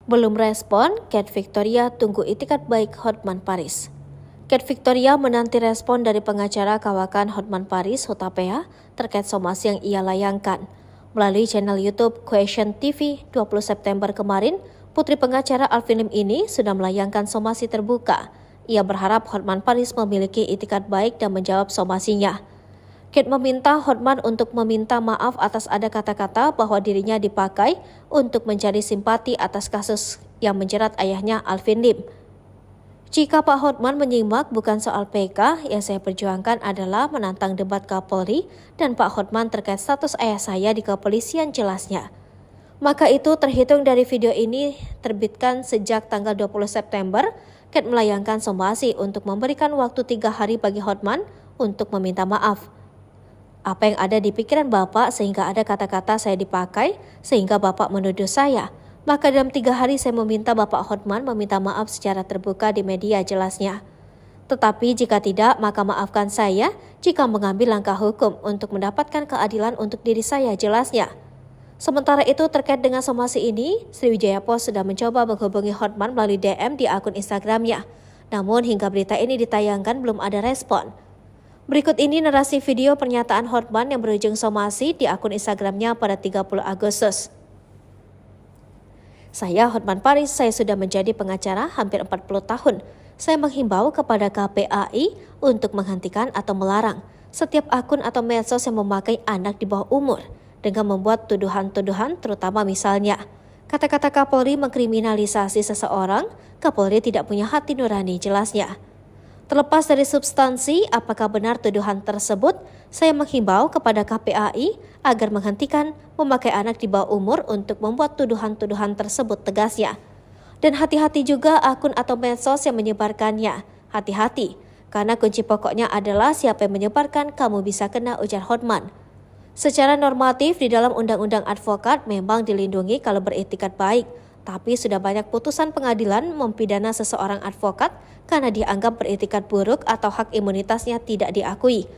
Belum respon, Cat Victoria tunggu itikat baik Hotman Paris. Cat Victoria menanti respon dari pengacara kawakan Hotman Paris Hutapea terkait somasi yang ia layangkan. Melalui channel YouTube Question TV 20 September kemarin, putri pengacara Alvin Lim ini sudah melayangkan somasi terbuka. Ia berharap Hotman Paris memiliki itikat baik dan menjawab somasinya. Cat meminta Hotman untuk meminta maaf atas ada kata-kata bahwa dirinya dipakai untuk mencari simpati atas kasus yang menjerat ayahnya Alvin Lim. Jika Pak Hotman menyimak, bukan soal PK, yang saya perjuangkan adalah menantang debat Kapolri dan Pak Hotman terkait status ayah saya di kepolisian, jelasnya. Maka itu terhitung dari video ini terbitkan sejak tanggal 20 September, Cat melayangkan somasi untuk memberikan waktu 3 hari bagi Hotman untuk meminta maaf. Apa yang ada di pikiran Bapak sehingga ada kata-kata saya dipakai sehingga Bapak menuduh saya? Maka dalam 3 hari saya meminta Bapak Hotman meminta maaf secara terbuka di media, jelasnya. Tetapi jika tidak, maka maafkan saya jika mengambil langkah hukum untuk mendapatkan keadilan untuk diri saya, jelasnya. Sementara itu terkait dengan somasi ini, Sriwijaya Post sudah mencoba menghubungi Hotman melalui DM di akun Instagramnya. Namun hingga berita ini ditayangkan belum ada respon. Berikut ini narasi video pernyataan Hotman yang berujung somasi di akun Instagramnya pada 30 Agustus. Saya Hotman Paris, saya sudah menjadi pengacara hampir 40 tahun. Saya menghimbau kepada KPAI untuk menghentikan atau melarang setiap akun atau medsos yang memakai anak di bawah umur dengan membuat tuduhan-tuduhan, terutama misalnya kata-kata Kapolri mengkriminalisasi seseorang. Kapolri tidak punya hati nurani, jelasnya. Terlepas dari substansi apakah benar tuduhan tersebut, saya menghimbau kepada KPAI agar menghentikan memakai anak di bawah umur untuk membuat tuduhan-tuduhan tersebut, tegasnya. Dan hati-hati juga akun atau medsos yang menyebarkannya. Hati-hati, karena kunci pokoknya adalah siapa yang menyebarkan kamu bisa kena, ujar Hotman. Secara normatif di dalam Undang-Undang Advokat memang dilindungi kalau beretikat baik. Tapi sudah banyak putusan pengadilan mempidana seseorang advokat karena dianggap beretikat buruk atau hak imunitasnya tidak diakui.